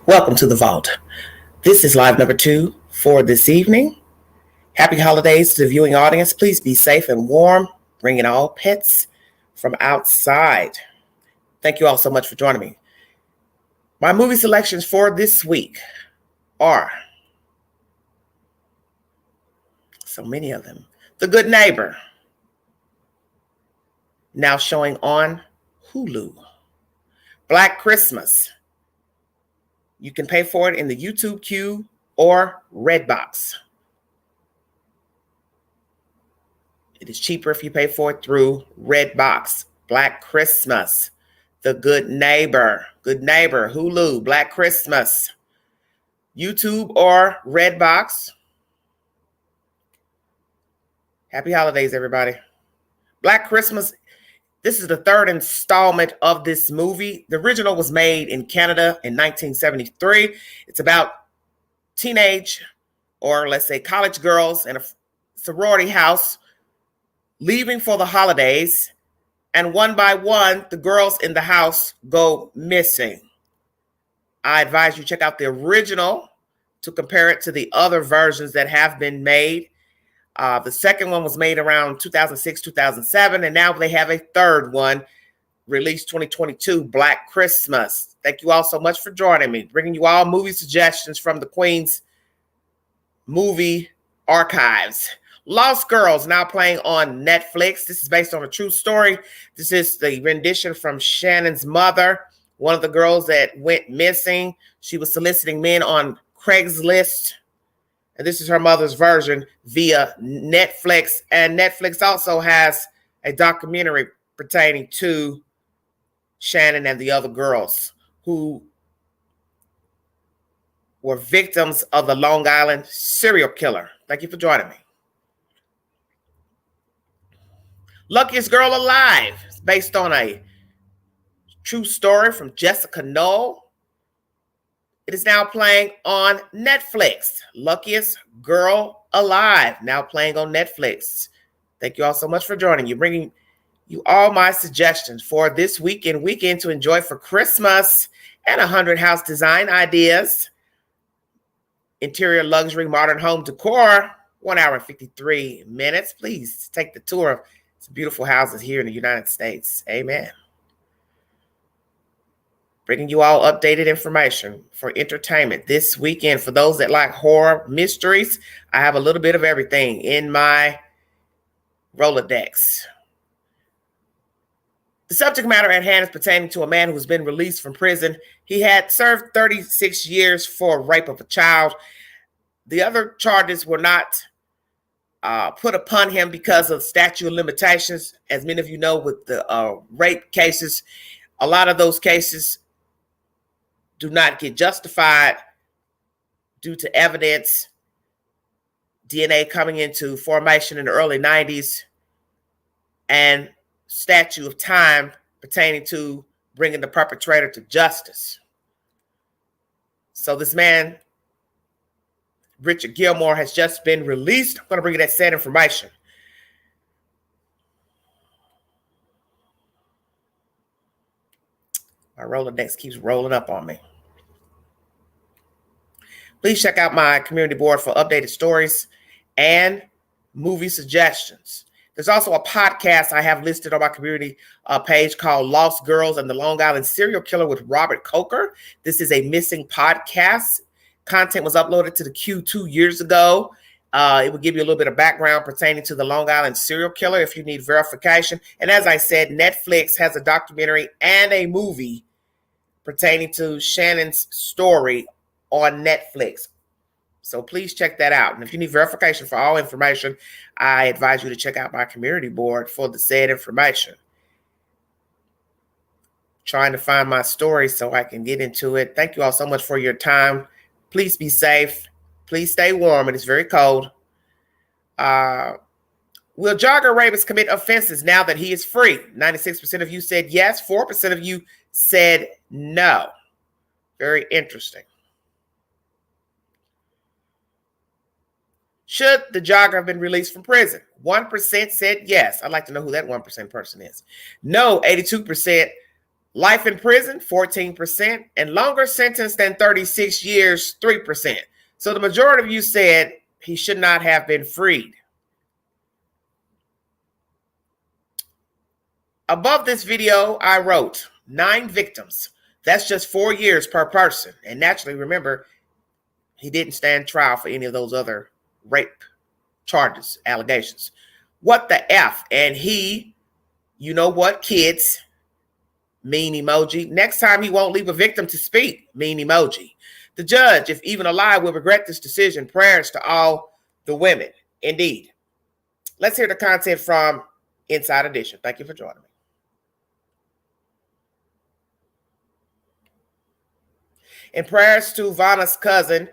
Welcome to the Vault. This is live number 2 for this evening. Happy holidays to the viewing audience. Please be safe and warm. Bring in all pets from outside. Thank you all so much for joining me. My movie selections for this week are so many of them. The Good Neighbor, now showing on Hulu. Black Christmas. You can pay for it in the YouTube queue or Redbox. It is cheaper if you pay for it through Redbox. Black Christmas. The Good Neighbor. Good Neighbor, Hulu, Black Christmas. YouTube or Redbox. Happy holidays, everybody. Black Christmas. This is the third installment of this movie. The original was made in Canada in 1973. It's about teenage, or let's say college girls in a sorority house leaving for the holidays, and one by one, the girls in the house go missing. I advise you check out the original to compare it to the other versions that have been made. The second one was made around 2006, 2007, and now they have a third one released 2022, Black Christmas. Thank you all so much for joining me, bringing you all movie suggestions from the Queen's movie archives. Lost Girls, now playing on Netflix. This is based on a true story. This is the rendition from Shannon's mother, one of the girls that went missing. She was soliciting men on Craigslist. And this is her mother's version via Netflix. And Netflix also has a documentary pertaining to Shannon and the other girls who were victims of the Long Island serial killer. Thank you for joining me. Luckiest Girl Alive. It's based on a true story from Jessica Knoll. It is now playing on Netflix. Luckiest Girl Alive, now playing on Netflix. Thank you all so much for joining. You're bringing you all my suggestions for this weekend to enjoy for Christmas, and 100 house design ideas. Interior luxury, modern home decor, 1 hour and 53 minutes. Please take the tour of some beautiful houses here in the United States. Amen. Bringing you all updated information for entertainment this weekend. For those that like horror mysteries, I have a little bit of everything in my Rolodex. The subject matter at hand is pertaining to a man who's been released from prison. He had served 36 years for rape of a child. The other charges were not put upon him because of statute of limitations. As many of you know, with the rape cases, a lot of those cases do not get justified due to evidence, DNA coming into formation in the early 90s, and statute of time pertaining to bringing the perpetrator to justice. So this man, Richard Gillmore, has just been released. I'm going to bring you that said information. My Rolodex keeps rolling up on me. Please check out my community board for updated stories and movie suggestions. There's also a podcast I have listed on my community page called Lost Girls and the Long Island Serial Killer with Robert Coker. This is a missing podcast. Content was uploaded to the queue 2 years ago. It will give you a little bit of background pertaining to the Long Island serial killer if you need verification. And as I said, Netflix has a documentary and a movie pertaining to Shannon's story on Netflix. So please check that out. And if you need verification for all information, I advise you to check out my community board for the said information. Trying to find my story so I can get into it. Thank you all so much for your time. Please be safe. Please stay warm. It is very cold. Will Jogger rapists commit offenses now that he is free? 96% of you said yes. 4% of you said no. Very interesting. Should the jogger have been released from prison? 1% said yes. I'd like to know who that 1% person is. No, 82% Life in prison, 14%, and longer sentence than 36 years, 3%. So the majority of you said he should not have been freed. Above this video, I wrote 9 victims. That's just 4 years per person. And naturally, remember, he didn't stand trial for any of those other rape charges, allegations. What the F? And he, you know what, kids, mean emoji. Next time he won't leave a victim to speak, mean emoji. The judge, if even alive, will regret this decision. Prayers to all the women. Indeed. Let's hear the content from Inside Edition. Thank you for joining me. And prayers to Vanna's cousin,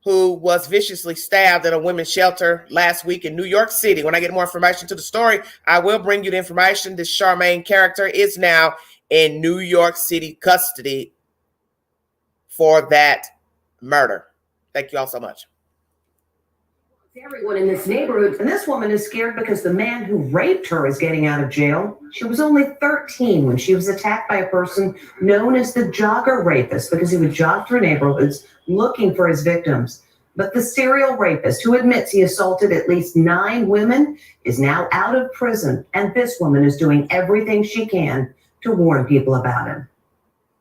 who was viciously stabbed at a women's shelter last week in New York City. When I get more information to the story, I will bring you the information. This Charmaine character is now in New York City custody for that murder. Thank you all so much. Everyone in this neighborhood, and this woman is scared because the man who raped her is getting out of jail. She was only 13 when she was attacked by a person known as the Jogger rapist because he would jog through neighborhoods looking for his victims. But the serial rapist, who admits he assaulted at least 9 women, is now out of prison, and this woman is doing everything she can to warn people about him.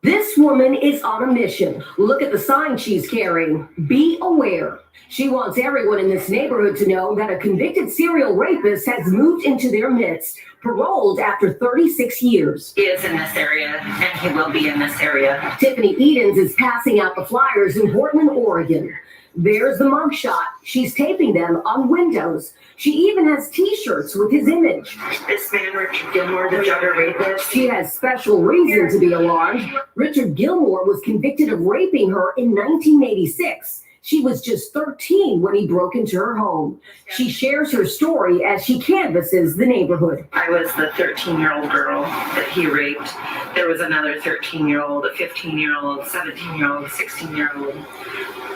This woman is on a mission. Look at the sign she's carrying. Be aware. She wants everyone in this neighborhood to know that a convicted serial rapist has moved into their midst, paroled after 36 years. He is in this area, and he will be in this area. Tiffany Edens is passing out the flyers in Portland, Oregon. There's the mugshot. She's taping them on windows. She even has T-shirts with his image. This man, Richard Gillmore, the Jogger rapist. She has special reason to be alarmed. Richard Gillmore was convicted of raping her in 1986. She was just 13 when he broke into her home. She shares her story as she canvasses the neighborhood. I was the 13-year-old girl that he raped. There was another 13-year-old, a 15-year-old, 17-year-old, 16-year-old,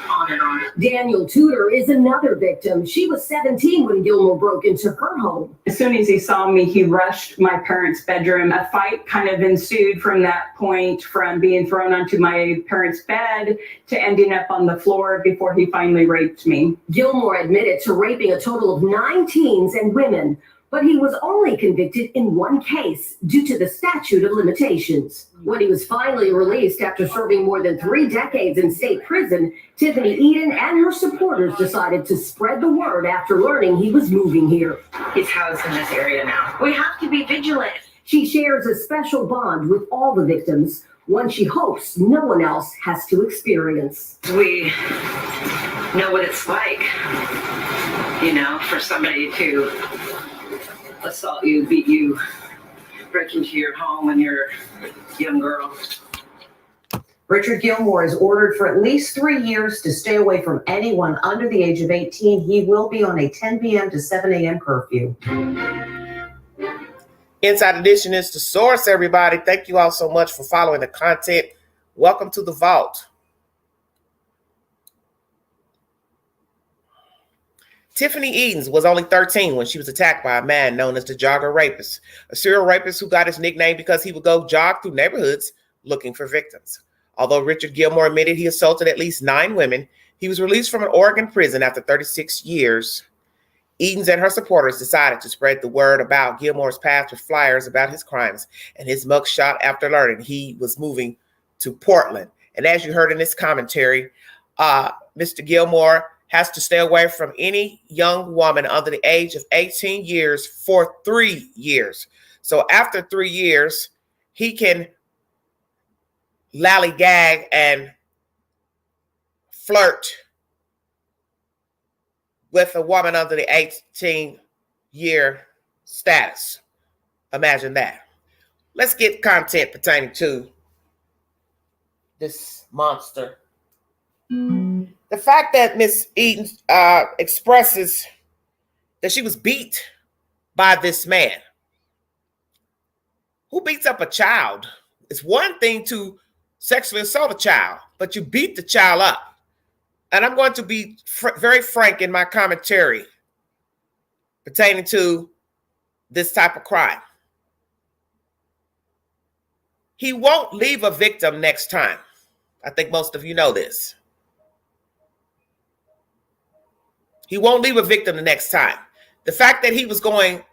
on and on. Daniel Tudor is another victim. She was 17 when Gillmore broke into her home. As soon as he saw me, he rushed my parents' bedroom. A fight kind of ensued from that point, from being thrown onto my parents' bed to ending up on the floor before he finally raped me. Gillmore admitted to raping a total of 9 teens and women, but he was only convicted in 1 case due to the statute of limitations. When he was finally released after serving more than 3 decades in state prison, Tiffany Eden and her supporters decided to spread the word after learning he was moving here. He's housed in this area now. We have to be vigilant. She shares a special bond with all the victims, one she hopes no one else has to experience. We know what it's like, for somebody to assault you, beat you, break into your home when you're a young girl. Richard Gillmore is ordered for at least 3 years to stay away from anyone under the age of 18. He will be on a 10 p.m. to 7 a.m. curfew. Inside Edition is the source, everybody. Thank you all so much for following the content. Welcome to the vault. Tiffany Edens was only 13 when she was attacked by a man known as the Jogger rapist, a serial rapist who got his nickname because he would go jog through neighborhoods looking for victims. Although Richard Gillmore admitted he assaulted at least 9 women, he was released from an Oregon prison after 36 years. Edens and her supporters decided to spread the word about Gillmore's past with flyers about his crimes and his mugshot after learning he was moving to Portland. And as you heard in this commentary, Mr. Gillmore has to stay away from any young woman under the age of 18 years for 3 years. So after 3 years, he can lollygag and flirt with a woman under the 18-year status. Imagine that. Let's get content pertaining to this monster. The fact that Miss Eden expresses that she was beat by this man. Who beats up a child? It's one thing to sexually assault a child, but you beat the child up. And I'm going to be very frank in my commentary pertaining to this type of crime. He won't leave a victim next time. I think most of you know this. He won't leave a victim the next time. The fact that he was going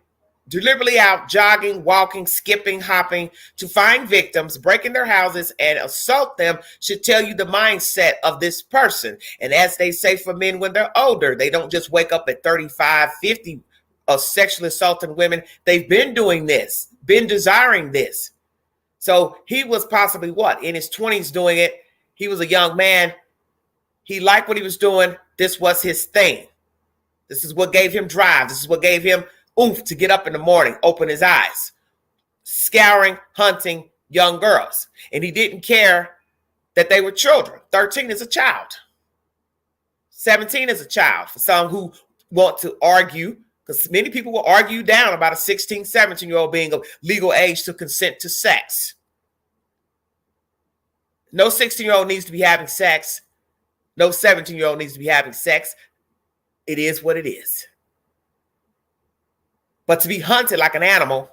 deliberately out jogging, walking, skipping, hopping to find victims, breaking their houses and assault them should tell you the mindset of this person. And as they say for men when they're older, they don't just wake up at 35, 50 of sexually assaulting women. They've been doing this, been desiring this. So he was possibly what? In his 20s doing it. He was a young man. He liked what he was doing. This was his thing. This is what gave him drive. This is what gave him oomph to get up in the morning, open his eyes, scouring, hunting young girls. And he didn't care that they were children. 13 is a child. 17 is a child. For some who want to argue, because many people will argue down about a 16, 17-year-old being of legal age to consent to sex. No 16-year-old needs to be having sex. No 17-year-old needs to be having sex. It is what it is. But to be hunted like an animal,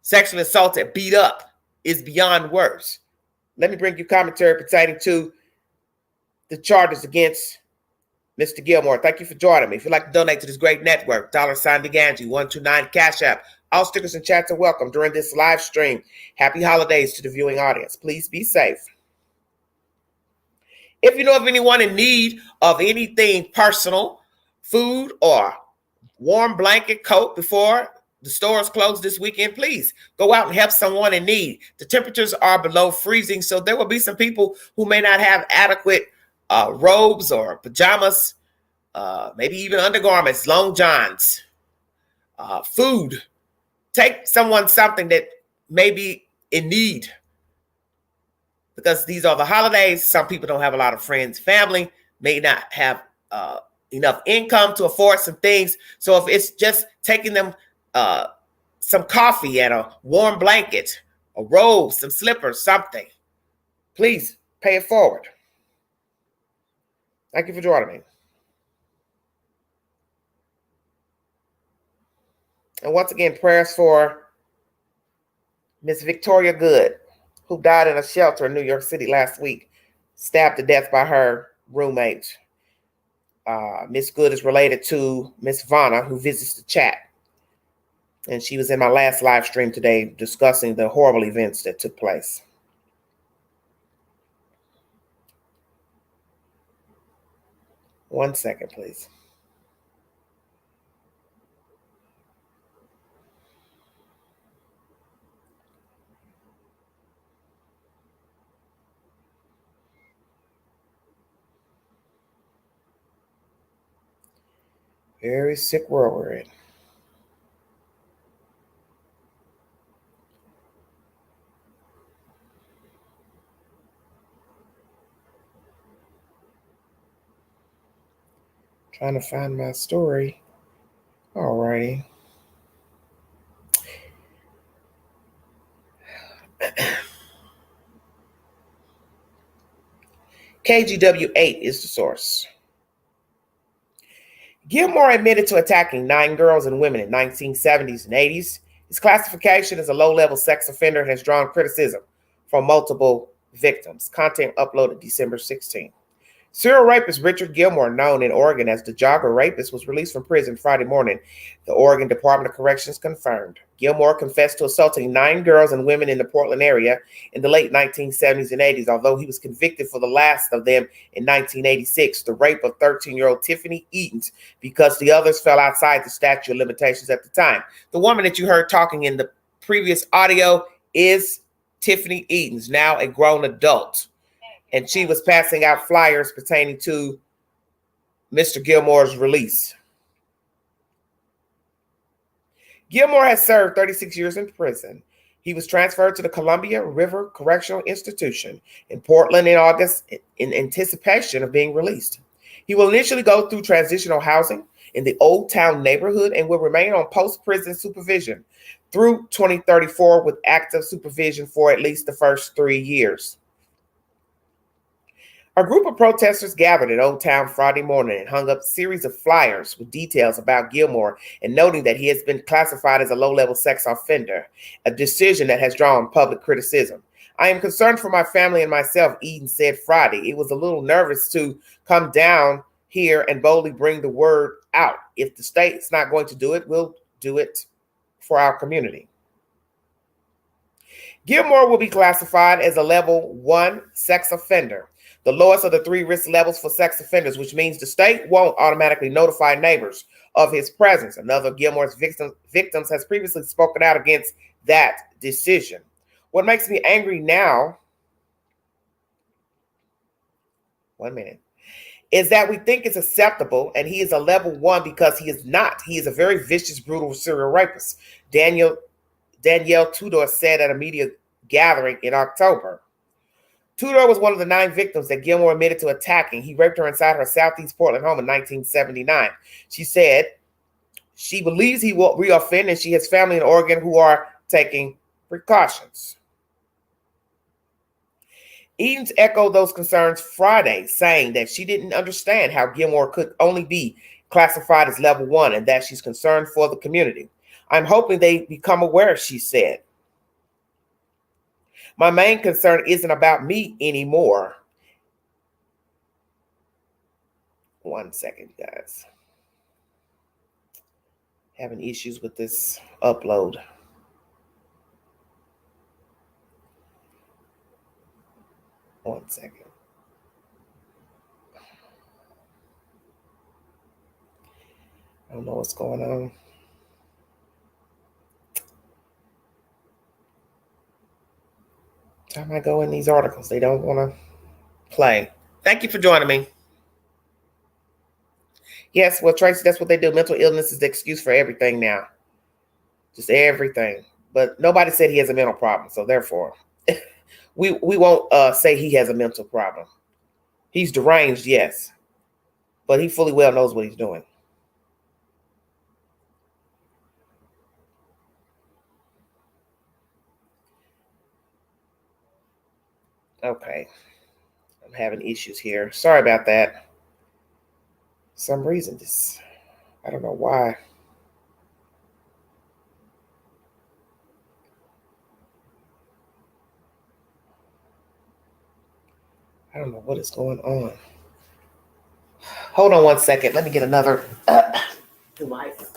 sexually assaulted, beat up, is beyond words. Let me bring you commentary pertaining to the charges against Mr. Gillmore. Thank you for joining me. If you'd like to donate to this great network, $BigAngie, 129 Cash App. All stickers and chats are welcome during this live stream. Happy holidays to the viewing audience. Please be safe. If you know of anyone in need of anything personal, food or warm blanket, coat before the stores close this weekend, please go out and help someone in need. The temperatures are below freezing, so there will be some people who may not have adequate robes or pajamas, maybe even undergarments, long johns, food. Take someone something that may be in need, because these are the holidays. Some people don't have a lot of friends, family, may not have enough income to afford some things. So if it's just taking them some coffee and a warm blanket, a robe, some slippers, something, please pay it forward. Thank you for joining me. And once again, prayers for Miss Victoria Good, who died in a shelter in New York City last week, stabbed to death by her roommate. Miss Good is related to Miss Vanna, who visits the chat. And she was in my last live stream today discussing the horrible events that took place. One second, please. Very sick world we're in. Trying to find my story. All righty. KGW8 is the source. Gillmore admitted to attacking 9 girls and women in 1970s and 80s. His classification as a low-level sex offender has drawn criticism from multiple victims. Content uploaded December 16. Serial rapist Richard Gillmore, known in Oregon as the Jogger rapist, was released from prison Friday morning. The Oregon Department of Corrections confirmed. Gillmore confessed to assaulting 9 girls and women in the Portland area in the late 1970s and 80s, although he was convicted for the last of them in 1986, the rape of 13-year-old Tiffany Eatons, because the others fell outside the statute of limitations at the time. The woman that you heard talking in the previous audio is Tiffany Eatons, now a grown adult. And she was passing out flyers pertaining to Mr. Gillmore's release. Gillmore has served 36 years in prison. He was transferred to the Columbia River Correctional Institution in Portland in August in anticipation of being released. He will initially go through transitional housing in the Old Town neighborhood and will remain on post-prison supervision through 2034 with active supervision for at least the first 3 years. A group of protesters gathered at Old Town Friday morning and hung up a series of flyers with details about Gillmore and noting that he has been classified as a low-level sex offender, a decision that has drawn public criticism. I am concerned for my family and myself, Eden said Friday. It was a little nervous to come down here and boldly bring the word out. If the state's not going to do it, we'll do it for our community. Gillmore will be classified as a level 1 sex offender, the lowest of the 3 risk levels for sex offenders, which means the state won't automatically notify neighbors of his presence. Another of Gillmore's victims has previously spoken out against that decision. What makes me angry now, is that we think it's acceptable and he is a level 1 because he is not. He is a very vicious, brutal serial rapist. Danielle Tudor said at a media gathering in October. Tudor was one of the 9 victims that Gillmore admitted to attacking. He raped her inside her Southeast Portland home in 1979. She said she believes he will reoffend and she has family in Oregon who are taking precautions. Edens echoed those concerns Friday, saying that she didn't understand how Gillmore could only be classified as level 1 and that she's concerned for the community. I'm hoping they become aware, she said. My main concern isn't about me anymore. One second, guys. Having issues with this upload. One second. I don't know what's going on. Time I go in these articles, they don't want to play. Thank you for joining me. Yes, well, Tracy, that's what they do. Mental illness is the excuse for everything now. Just everything. But nobody said he has a mental problem, so therefore, we won't say he has a mental problem. He's deranged, yes, but he fully well knows what he's doing. Okay, I'm having issues here. Sorry about that. Some reason this, I don't know why. I don't know what is going on. Hold on one second. Let me get another device.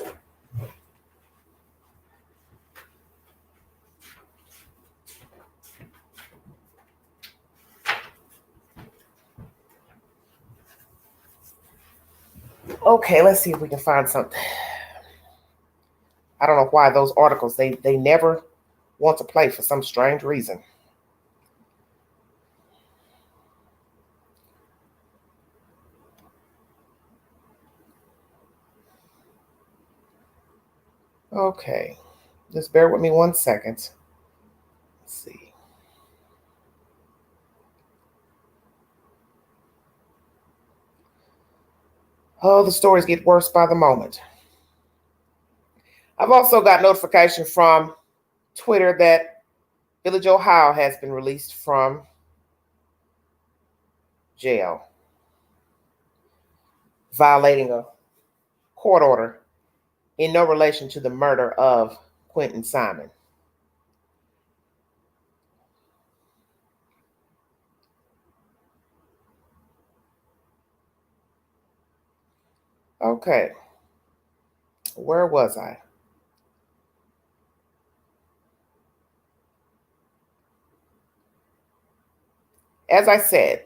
Okay, let's see if we can find something. I don't know why those articles, they never want to play for some strange reason. Okay, just bear with me 1 second. Let's see. Oh, the stories get worse by the moment. I've also got notification from Twitter that Billy Joe Howe has been released from jail, violating a court order in no relation to the murder of Quentin Simon. Okay, where was I? As I said,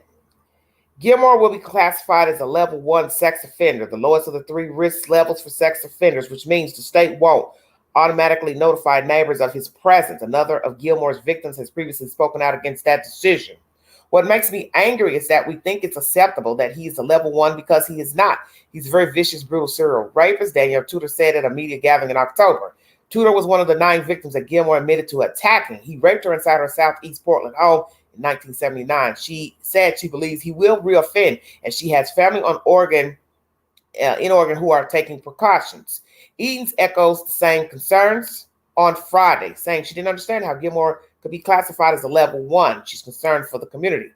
Gillmore will be classified as a level 1 sex offender, the lowest of the 3 risk levels for sex offenders, which means the state won't automatically notify neighbors of his presence. Another of Gillmore's victims has previously spoken out against that decision. What makes me angry is that we think it's acceptable that he is a level 1 because he is not. He's a very vicious, brutal serial rapist, Danielle Tudor said at a media gathering in October. Tudor was one of the 9 victims that Gillmore admitted to attacking. He raped her inside her Southeast Portland home in 1979. She said she believes he will reoffend, and she has family in Oregon who are taking precautions. Edens echoes the same concerns on Friday, saying she didn't understand how Gillmore could be classified as a level 1. She's concerned for the community.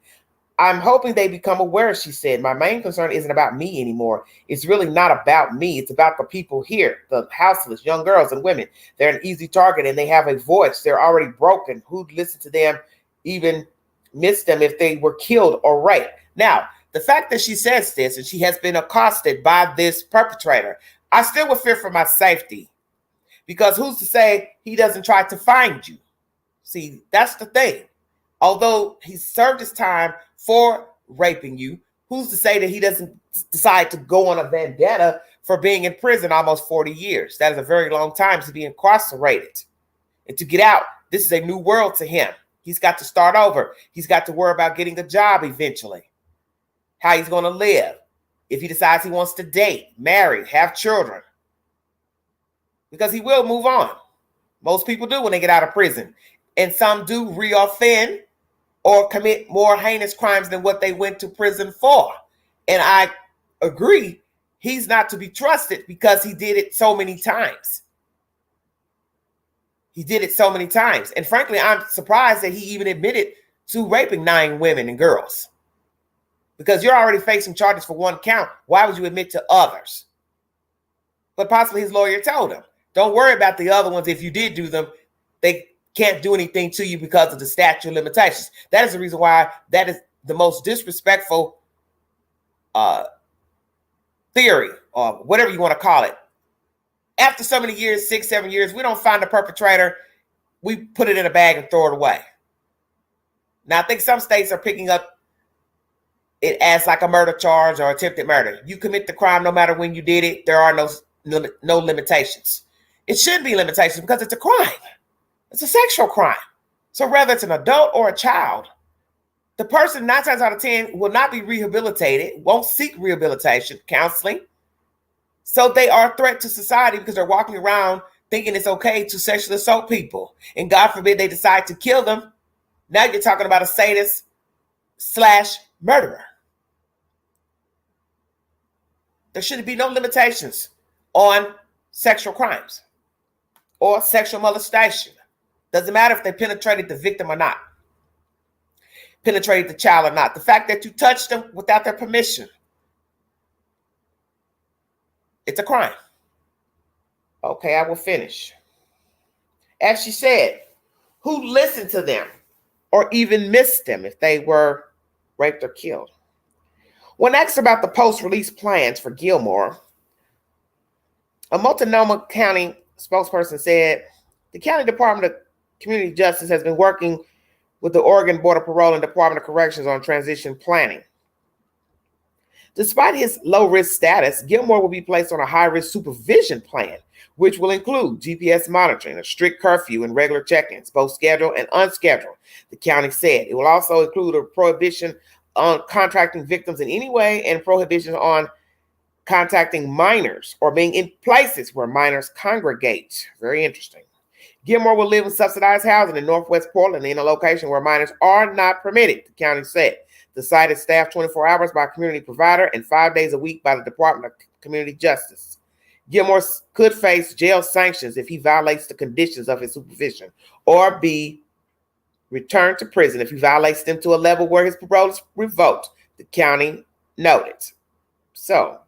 I'm hoping they become aware, she said. My main concern isn't about me anymore. It's really not about me. It's about the people here, the houseless, young girls and women. They're an easy target and they have a voice. They're already broken. Who'd listen to them even miss them if they were killed or raped. Now, the fact that she says this and she has been accosted by this perpetrator, I still would fear for my safety, because who's to say he doesn't try to find you? See, that's the thing. Although he served his time for raping you, who's to say that he doesn't decide to go on a vendetta for being in prison almost 40 years? That is a very long time to be incarcerated. And to get out, this is a new world to him. He's got to start over. He's got to worry about getting a job eventually, how he's going to live, if he decides he wants to date, marry, have children. Because he will move on. Most people do when they get out of prison. And some do reoffend or commit more heinous crimes than what they went to prison for. And I agree, he's not to be trusted because he did it so many times. He did it so many times. And frankly, I'm surprised that he even admitted to raping 9 women and girls. Because you're already facing charges for 1 count. Why would you admit to others? But possibly his lawyer told him, don't worry about the other ones. If you did do them, they can't do anything to you because of the statute of limitations. That is the reason why that is the most disrespectful theory, or whatever you want to call it. After so many years, 6, 7 years, we don't find the perpetrator. We put it in a bag and throw it away. Now, I think some states are picking up it as like a murder charge or attempted murder. You commit the crime no matter when you did it. There are no limitations. It should be limitations because it's a crime. It's a sexual crime. So whether it's an adult or a child, the person 9 times out of 10 will not be rehabilitated, won't seek rehabilitation, counseling. So they are a threat to society because they're walking around thinking it's okay to sexually assault people. And God forbid they decide to kill them. Now you're talking about a sadist / murderer. There should be no limitations on sexual crimes or sexual molestation. Doesn't matter if they penetrated the victim or not, penetrated the child or not. The fact that you touched them without their permission, it's a crime. Okay, I will finish. As she said, who listened to them or even missed them if they were raped or killed? When asked about the post-release plans for Gillmore, a Multnomah County spokesperson said, the County Department of Community Justice has been working with the Oregon Board of Parole and Department of Corrections on transition planning. Despite his low-risk status, Gillmore will be placed on a high-risk supervision plan, which will include GPS monitoring, a strict curfew, and regular check-ins, both scheduled and unscheduled, the county said. It will also include a prohibition on contracting victims in any way and prohibitions on contacting minors or being in places where minors congregate. Very interesting. Gillmore will live in subsidized housing in Northwest Portland in a location where minors are not permitted, the county said. The site is staffed 24 hours by a community provider and 5 days a week by the Department of Community Justice. Gillmore could face jail sanctions if he violates the conditions of his supervision or be returned to prison if he violates them to a level where his parole is revoked, the county noted. So,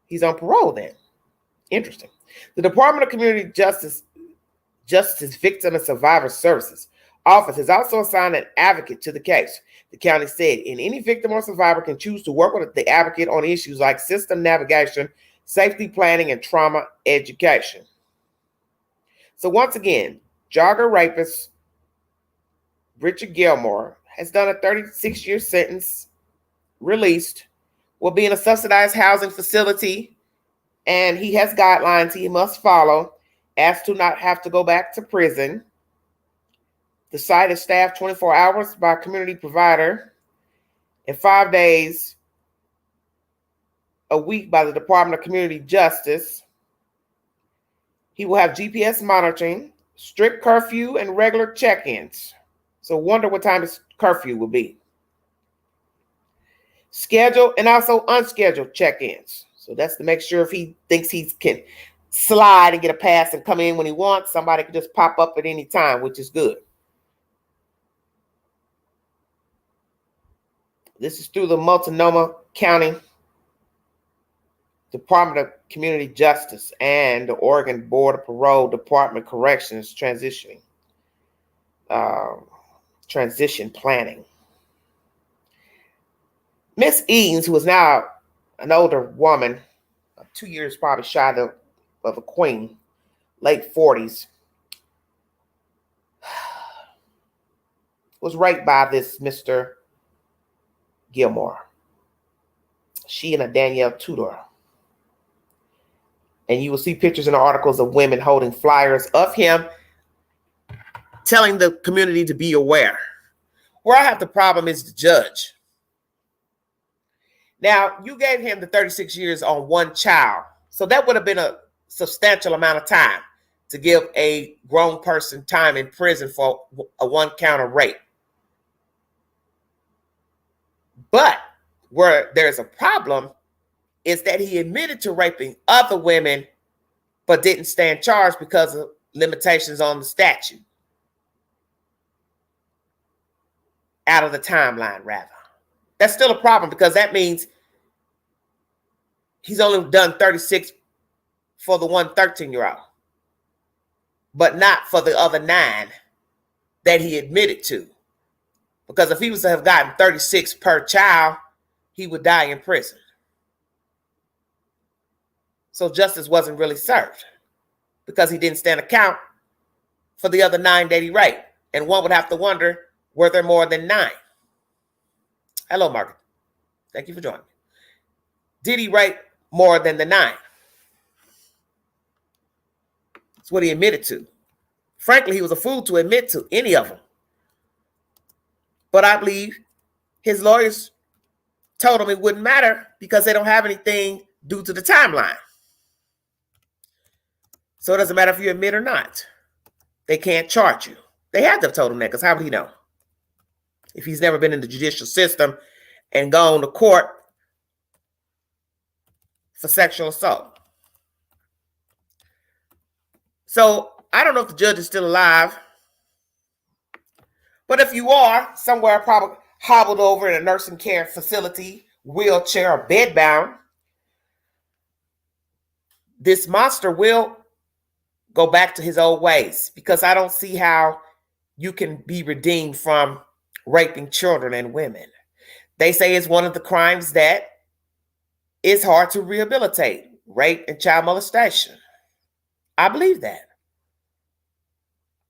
he's on parole then. Interesting. The Department of Community Justice Victim and Survivor Services Office has also assigned an advocate to the case. The county said, and any victim or survivor can choose to work with the advocate on issues like system navigation, safety planning, and trauma education. So once again, jogger rapist Richard Gillmore has done a 36-year sentence, released, will be in a subsidized housing facility, and he has guidelines he must follow as to not have to go back to prison. The site is staffed 24 hours by a community provider and 5 days a week by the Department of Community Justice. He will have GPS monitoring, strict curfew, and regular check-ins. So wonder what time his curfew will be. Scheduled and also unscheduled check-ins. So that's to make sure if he thinks he can slide and get a pass and come in when he wants, somebody can just pop up at any time, which is good. This is through the Multnomah County Department of Community Justice and the Oregon Board of Parole Department Corrections transitioning. transition planning. Miss Eames, who is now an older woman, 2 years probably shy of a queen, late 40s, was raped by this Mr. Gillmore. She and a Danielle Tudor. And you will see pictures in the articles of women holding flyers of him, telling the community to be aware. Where I have the problem is the judge. Now, you gave him the 36 years on one child. So that would have been a substantial amount of time to give a grown person time in prison for a one count of rape. But where there's a problem is that he admitted to raping other women, but didn't stand charged because of limitations on the statute. Out of the timeline, rather. That's still a problem because that means he's only done 36 for the one 13-year-old, but not for the other 9 that he admitted to. Because if he was to have gotten 36 per child, he would die in prison. So justice wasn't really served because he didn't stand account for the other 9 that he raped. And one would have to wonder, were there more than 9? Hello, Margaret. Thank you for joining me. Did he rape more than the 9? That's what he admitted to. Frankly, he was a fool to admit to any of them. But I believe his lawyers told him it wouldn't matter because they don't have anything due to the timeline. So it doesn't matter if you admit or not. They can't charge you. They had to have told him that because how would he know? If he's never been in the judicial system and gone to court for sexual assault. So I don't know if the judge is still alive. But if you are somewhere probably hobbled over in a nursing care facility, wheelchair, or bedbound, this monster will go back to his old ways because I don't see how you can be redeemed from raping children and women. They say it's one of the crimes that is hard to rehabilitate, rape and child molestation. I believe that.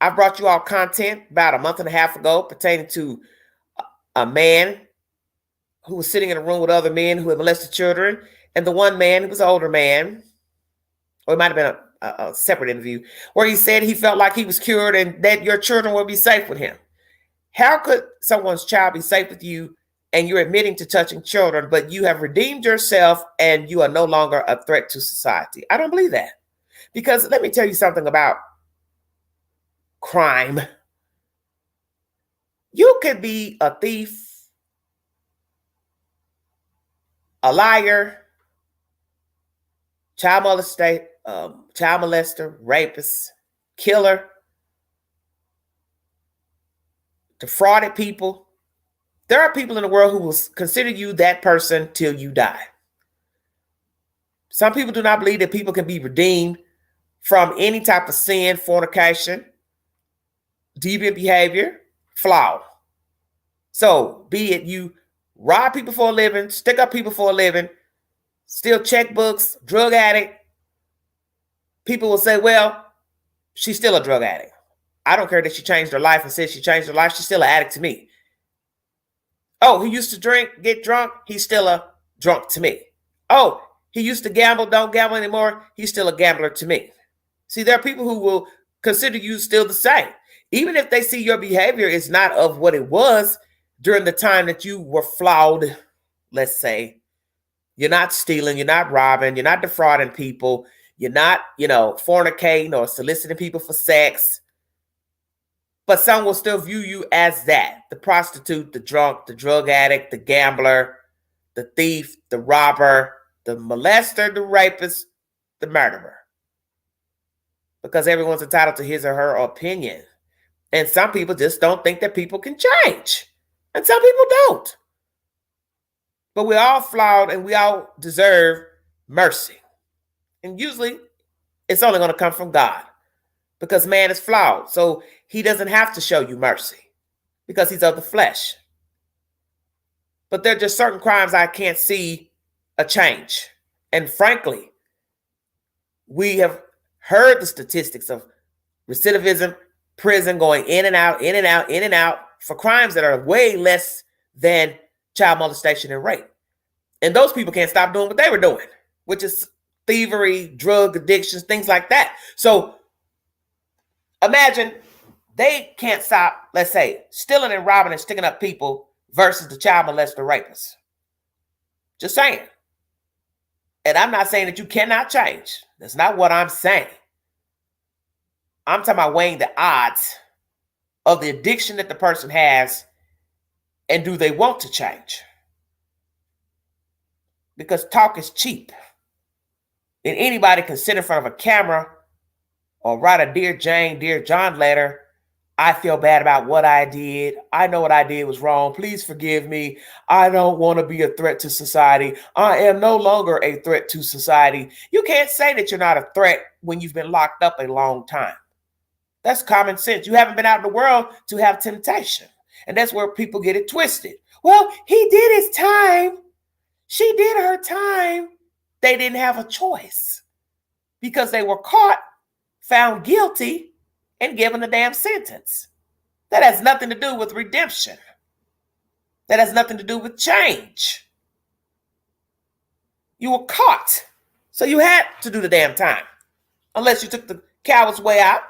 I brought you all content about a month and a half ago pertaining to a man who was sitting in a room with other men who had molested children. And the one man, who was an older man, or it might have been a separate interview, where he said he felt like he was cured and that your children will be safe with him. How could someone's child be safe with you and you're admitting to touching children, but you have redeemed yourself and you are no longer a threat to society? I don't believe that. Because let me tell you something about crime. You could be a thief, a liar, child molester, rapist, killer, defrauded people. There are people in the world who will consider you that person till you die. Some people do not believe that people can be redeemed from any type of sin, fornication, deviant behavior, flaw. So be it you rob people for a living, stick up people for a living, steal checkbooks, drug addict. People will say, well, she's still a drug addict. I don't care that she changed her life and said she changed her life. She's still an addict to me. Oh, he used to drink, get drunk. He's still a drunk to me. Oh, he used to gamble, don't gamble anymore. He's still a gambler to me. See, there are people who will consider you still the same. Even if they see your behavior is not of what it was during the time that you were flawed, let's say. You're not stealing, you're not robbing, you're not defrauding people, you're not, fornicating or soliciting people for sex. But some will still view you as that. The prostitute, the drunk, the drug addict, the gambler, the thief, the robber, the molester, the rapist, the murderer. Because everyone's entitled to his or her opinion. And some people just don't think that people can change. And some people don't. But we're all flawed and we all deserve mercy. And usually it's only going to come from God. Because man is flawed. So he doesn't have to show you mercy. because he's of the flesh. But there are just certain crimes I can't see a change. And frankly, we have heard the statistics of recidivism, prison going in and out, in and out, in and out for crimes that are way less than child molestation and rape. And those people can't stop doing what they were doing, which is thievery, drug addictions, things like that. So imagine they can't stop, let's say, stealing and robbing and sticking up people versus the child molester rapists. Just saying. And I'm not saying that you cannot change. That's not what I'm saying. I'm talking about weighing the odds of the addiction that the person has and do they want to change? Because talk is cheap. And anybody can sit in front of a camera or write a Dear Jane, Dear John letter. I feel bad about what I did. I know what I did was wrong. Please forgive me. I don't want to be a threat to society. I am no longer a threat to society. You can't say that you're not a threat when you've been locked up a long time. That's common sense. You haven't been out in the world to have temptation. And that's where people get it twisted. Well, he did his time. She did her time. They didn't have a choice because they were caught, found guilty, and given a damn sentence. That has nothing to do with redemption. That has nothing to do with change. You were caught, so you had to do the damn time. Unless you took the coward's way out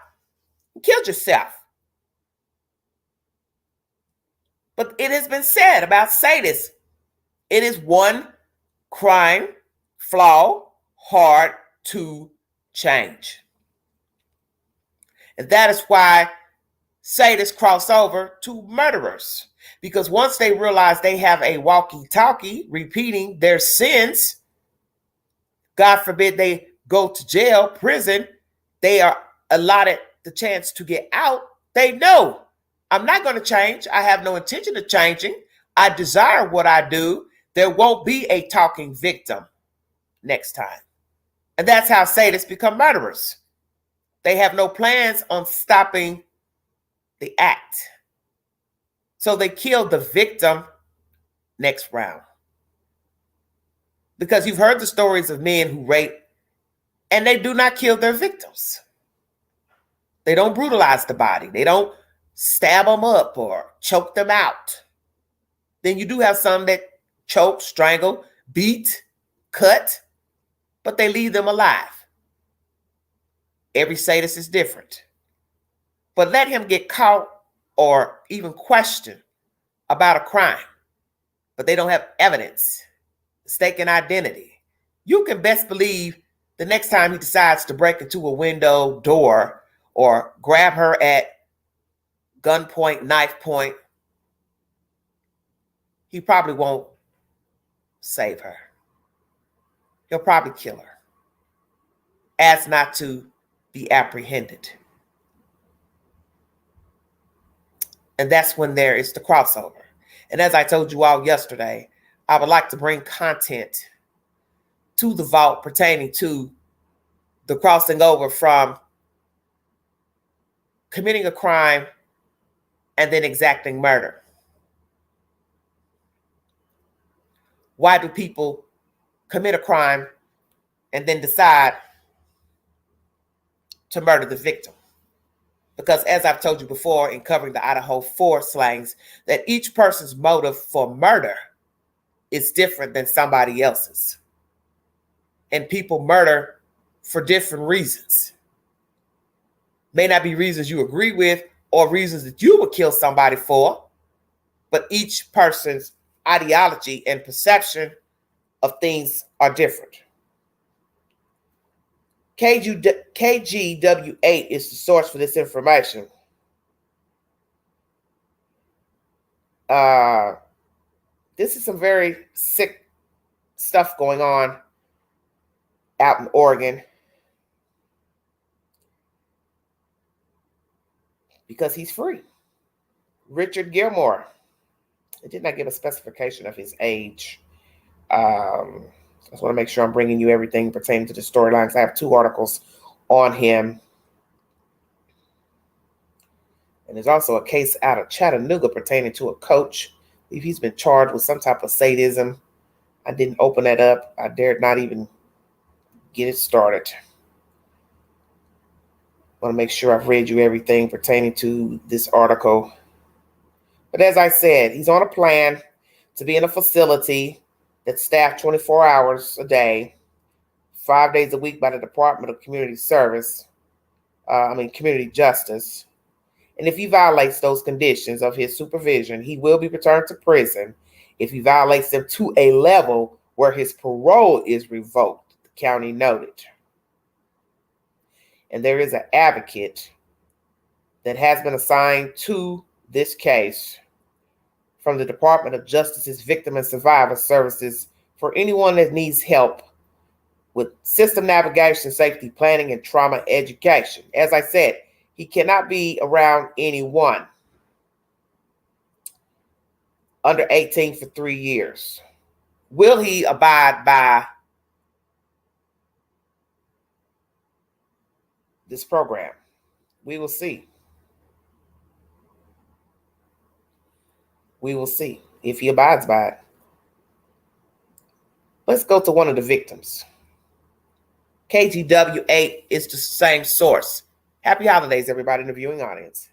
and killed yourself. But it has been said about sadists, it is one crime, flaw, hard to change. And that is why sadists cross over to murderers. Because once they realize they have a walkie-talkie repeating their sins, God forbid they go to jail, prison, they are allotted the chance to get out. They know, I'm not going to change. I have no intention of changing. I desire what I do. There won't be a talking victim next time. And that's how sadists become murderers. They have no plans on stopping the act. So they kill the victim next round. Because you've heard the stories of men who rape and they do not kill their victims. They don't brutalize the body. They don't stab them up or choke them out. Then you do have some that choke, strangle, beat, cut, but they leave them alive. Every sadist is different. But let him get caught or even questioned about a crime, but they don't have evidence, mistaken identity. You can best believe the next time he decides to break into a window, door, or grab her at gunpoint, knife point, he probably won't save her. He'll probably kill her, as not to be apprehended. And that's when there is the crossover. And as I told you all yesterday, I would like to bring content to the vault pertaining to the crossing over from committing a crime and then exacting murder. Why do people commit a crime and then decide to murder the victim? Because as I've told you before in covering the Idaho 4 slangs, that each person's motive for murder is different than somebody else's. And people murder for different reasons. May not be reasons you agree with or reasons that you would kill somebody for, but each person's ideology and perception of things are different. KGW8 is the source for this information. This is some very sick stuff going on out in Oregon. Because he's free. Richard Gillmore. It did not give a specification of his age. I just want to make sure I'm bringing you everything pertaining to the storylines. I have 2 articles on him. And there's also a case out of Chattanooga pertaining to a coach. I believe he's been charged with some type of sadism. I didn't open that up. I dared not even get it started. I want to make sure I've read you everything pertaining to this article. But as I said, he's on a plan to be in a facility that's staffed 24 hours a day, 5 days a week by the Department of Community Justice. And if he violates those conditions of his supervision, he will be returned to prison if he violates them to a level where his parole is revoked, the county noted. And there is an advocate that has been assigned to this case from the Department of Justice's Victim and Survivor Services for anyone that needs help with system navigation, safety planning, and trauma education. As I said, he cannot be around anyone under 18 for 3 years. Will he abide by this program? We will see. We will see if he abides by it. Let's go to one of the victims. KGW8 is the same source. Happy holidays, everybody in the viewing audience.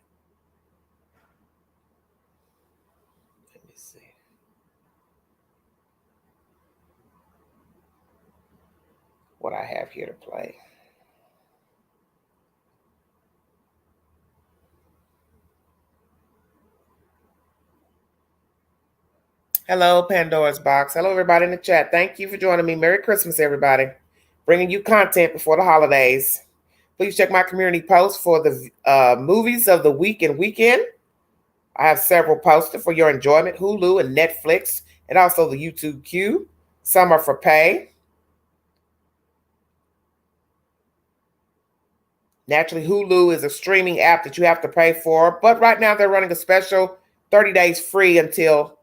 Let me see. What I have here to play. Hello, Pandora's Box. Hello, everybody in the chat. Thank you for joining me. Merry Christmas, everybody. Bringing you content before the holidays. Please check my community posts for the movies of the week and weekend. I have several posted for your enjoyment. Hulu and Netflix, and also the YouTube queue. Some are for pay. Naturally, Hulu is a streaming app that you have to pay for, but right now they're running a special 30 days free until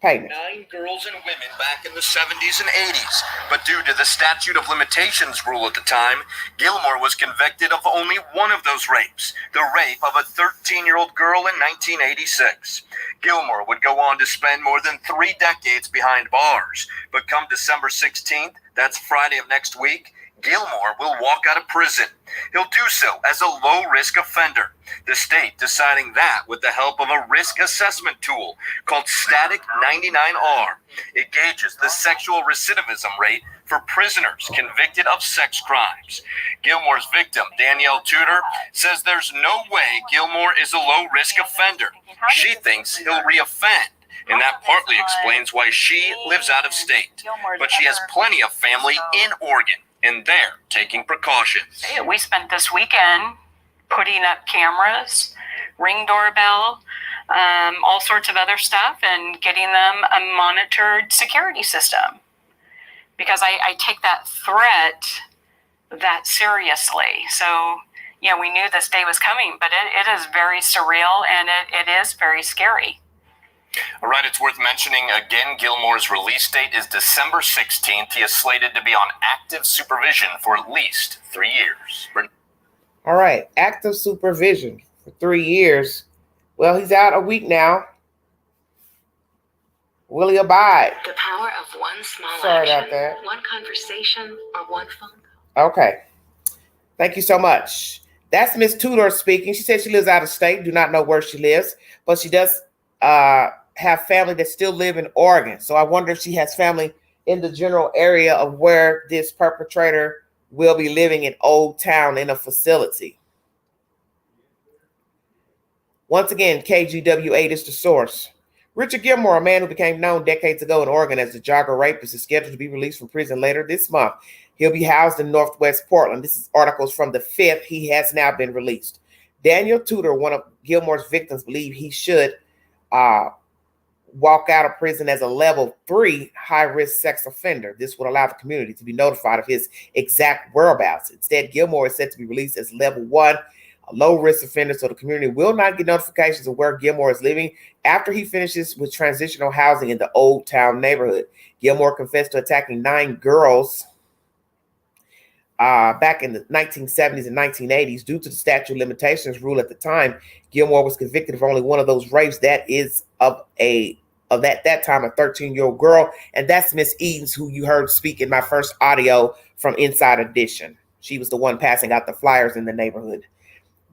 payment. 9 girls and women back in the 70s and 80s, but due to the statute of limitations rule at the time, Gillmore was convicted of only one of those rapes, the rape of a 13-year-old girl in 1986. Gillmore would go on to spend more than 3 decades behind bars, but come December 16th, that's Friday of next week, Gillmore will walk out of prison. He'll do so as a low-risk offender, the state deciding that with the help of a risk assessment tool called Static 99R. It gauges the sexual recidivism rate for prisoners convicted of sex crimes. Gillmore's victim, Danielle Tudor, says there's no way Gillmore is a low-risk offender. She thinks he'll reoffend, and that partly explains why she lives out of state. But she has plenty of family in Oregon, and they're taking precautions. We spent this weekend putting up cameras, Ring doorbell, all sorts of other stuff, and getting them a monitored security system. Because I take that threat that seriously. So, yeah, we knew this day was coming, but it is very surreal, and it is very scary. All right, it's worth mentioning again, Gillmore's release date is December 16th. He is slated to be on active supervision for at least 3 years. All right, active supervision for 3 years. Well, he's out a week now. Will he abide? The power of one small Sorry action, about that. one conversation, or one phone call. Okay. Thank you so much. That's Miss Tudor speaking. She said she lives out of state. Do not know where she lives, but she does have family that still live in Oregon. So I wonder if she has family in the general area of where this perpetrator will be living in Old Town in a facility. Once again, KGW8 is the source. Richard Gillmore, a man who became known decades ago in Oregon as the Jogger rapist, is scheduled to be released from prison later this month. He'll be housed in Northwest Portland. This is articles from the 5th. He has now been released. Daniel Tudor, one of Gillmore's victims, believe he should walk out of prison as a level 3 high-risk sex offender. This would allow the community to be notified of his exact whereabouts. Instead, Gillmore is set to be released as level 1, a low-risk offender, so the community will not get notifications of where Gillmore is living after he finishes with transitional housing in the Old Town neighborhood. Gillmore confessed to attacking 9 girls back in the 1970s and 1980s, due to the statute of limitations rule at the time, Gillmore was convicted of only one of those rapes. That is of that time a 13-year-old girl, and that's Miss Edens, who you heard speak in my first audio from Inside Edition. She was the one passing out the flyers in the neighborhood.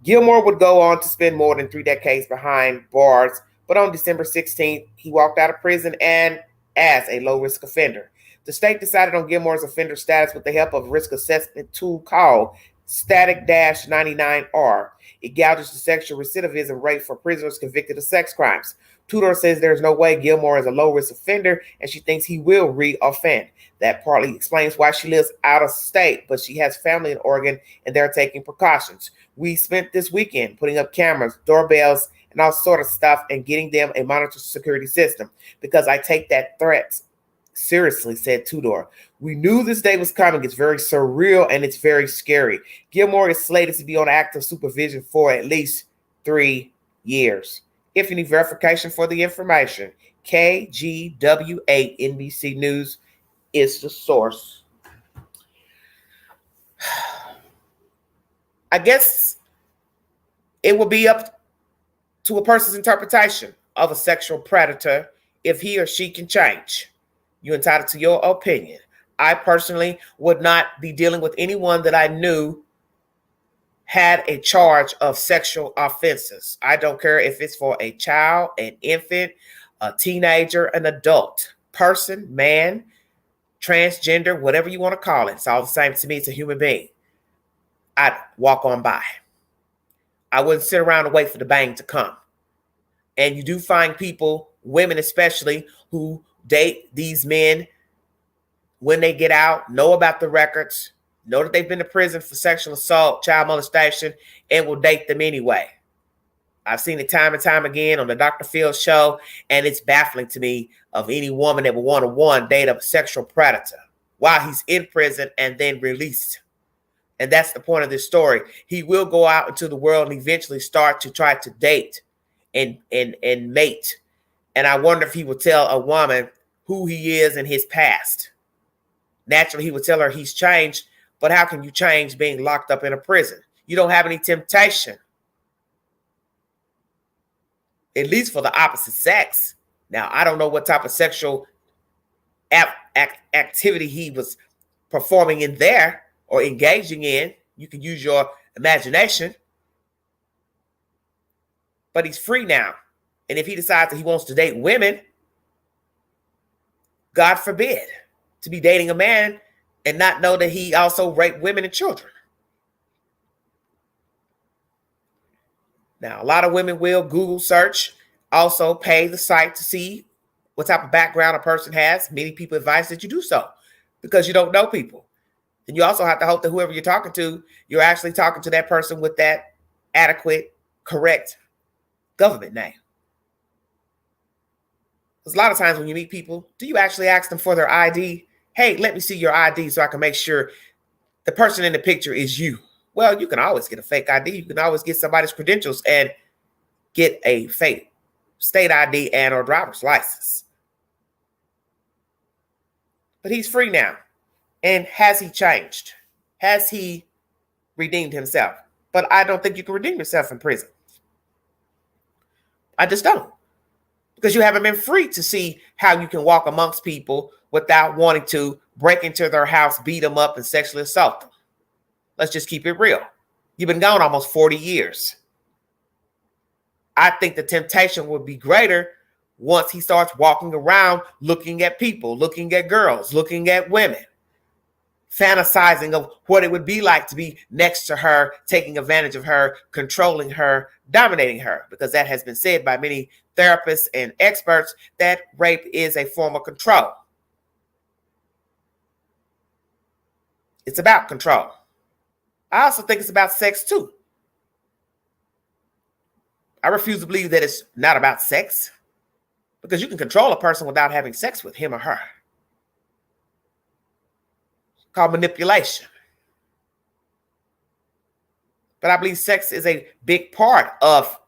Gillmore would go on to spend more than 3 decades behind bars, but on December 16th, he walked out of prison and as a low-risk offender. The state decided on Gillmore's offender status with the help of a risk assessment tool called Static-99R. It gouges the sexual recidivism rate for prisoners convicted of sex crimes. Tudor says there's no way Gillmore is a low-risk offender, and she thinks he will re-offend. That partly explains why she lives out of state, but she has family in Oregon, and they're taking precautions. We spent this weekend putting up cameras, doorbells, and all sort of stuff, and getting them a monitored security system because I take that threat seriously, said Tudor. We knew this day was coming. It's very surreal and it's very scary. Gillmore is slated to be on active supervision for at least 3 years. If you need verification for the information, KGW8 NBC News is the source. I guess it will be up to a person's interpretation of a sexual predator if he or she can change. You're entitled to your opinion. I personally would not be dealing with anyone that I knew had a charge of sexual offenses. I don't care if it's for a child, an infant, a teenager, an adult, person, man, transgender, whatever you want to call it. It's all the same to me. It's a human being. I'd walk on by. I wouldn't sit around and wait for the bang to come. And you do find people, women especially, who date these men when they get out, know about the records, know that they've been to prison for sexual assault, child molestation, and will date them anyway. I've seen it time and time again on the Dr. Phil show, and it's baffling to me of any woman that would want to, one, date a sexual predator while he's in prison and then released. And that's the point of this story. He will go out into the world and eventually start to try to date and mate. And I wonder if he will tell a woman who he is in his past. Naturally, he would tell her he's changed, but how can you change being locked up in a prison? You don't have any temptation, at least for the opposite sex. Now, I don't know what type of sexual activity he was performing in there or engaging in. You can use your imagination. But he's free now. And if he decides that he wants to date women, God forbid, to be dating a man and not know that he also raped women and children. Now, a lot of women will Google search, also pay the site to see what type of background a person has. Many people advise that you do so because you don't know people. And you also have to hope that whoever you're talking to, you're actually talking to that person with that adequate, correct government name. Because a lot of times when you meet people, do you actually ask them for their ID? Hey, let me see your ID so I can make sure the person in the picture is you. Well, you can always get a fake ID. You can always get somebody's credentials and get a fake state ID and or driver's license. But he's free now. And has he changed? Has he redeemed himself? But I don't think you can redeem yourself in prison. I just don't. Because you haven't been free to see how you can walk amongst people without wanting to break into their house, beat them up, and sexually assault them. Let's just keep it real. You've been gone almost 40 years. I think the temptation would be greater once he starts walking around looking at people, looking at girls, looking at women, fantasizing of what it would be like to be next to her, taking advantage of her, controlling her, dominating her, because that has been said by many therapists and experts that rape is a form of control. It's about control. I also think it's about sex too. I refuse to believe that it's not about sex, because you can control a person without having sex with him or her. It's called manipulation. But I believe sex is a big part of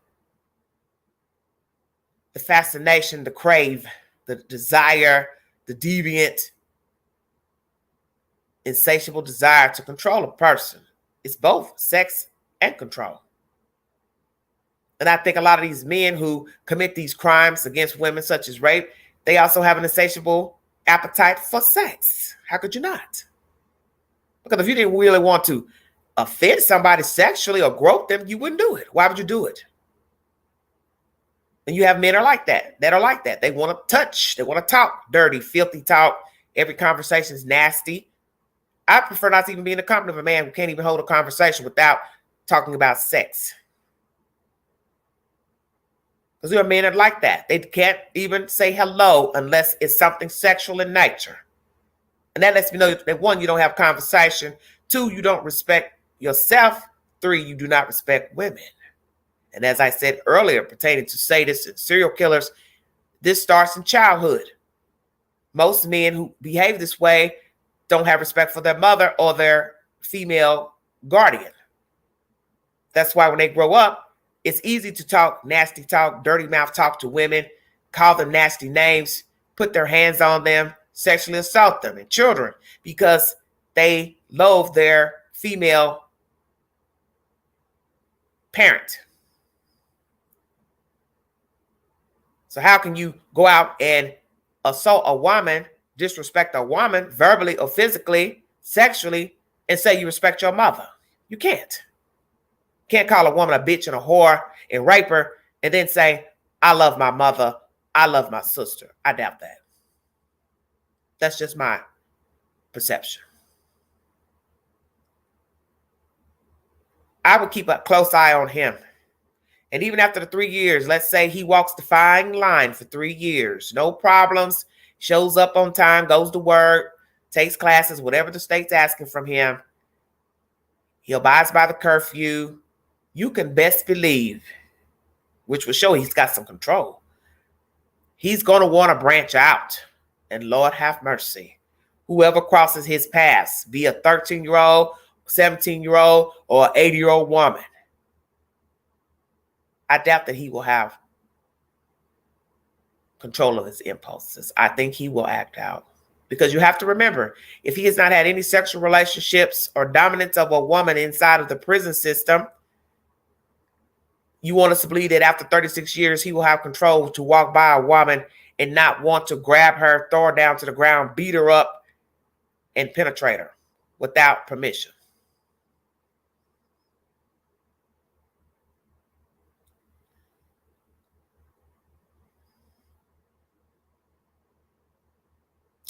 the fascination, the crave, the desire, the deviant insatiable desire to control a person. It's both sex and control. And I think a lot of these men who commit these crimes against women, such as rape, they also have an insatiable appetite for sex. How could you not? Because if you didn't really want to offend somebody sexually or grope them, you wouldn't do it. Why would you do it? And you have men are like that. They want to touch. They want to talk dirty, filthy talk. Every conversation is nasty. I prefer not to even be in the company of a man who can't even hold a conversation without talking about sex. Because there are men that are like that. They can't even say hello unless it's something sexual in nature. And that lets me know that 1, you don't have conversation. 2, you don't respect yourself. 3, you do not respect women. And as I said earlier, pertaining to sadists and serial killers, this starts in childhood. Most men who behave this way don't have respect for their mother or their female guardian. That's why when they grow up, it's easy to talk nasty talk, dirty mouth talk to women, call them nasty names, put their hands on them, sexually assault them, and children, because they loathe their female parent. So how can you go out and assault a woman, disrespect a woman verbally or physically, sexually, and say you respect your mother? You can't. Can't call a woman a bitch and a whore and rape her and then say, I love my mother, I love my sister. I doubt that. That's just my perception. I would keep a close eye on him. And even after the 3 years, let's say he walks the fine line for 3 years, no problems, shows up on time, goes to work, takes classes, whatever the state's asking from him. He abides by the curfew. You can best believe, which will show he's got some control, he's going to want to branch out. And Lord have mercy, whoever crosses his path, be a 13-year-old, 17-year-old, or an 80-year-old woman, I doubt that he will have control of his impulses. I think he will act out. Because you have to remember, if he has not had any sexual relationships or dominance of a woman inside of the prison system, you want us to believe that after 36 years, he will have control to walk by a woman and not want to grab her, throw her down to the ground, beat her up, and penetrate her without permission.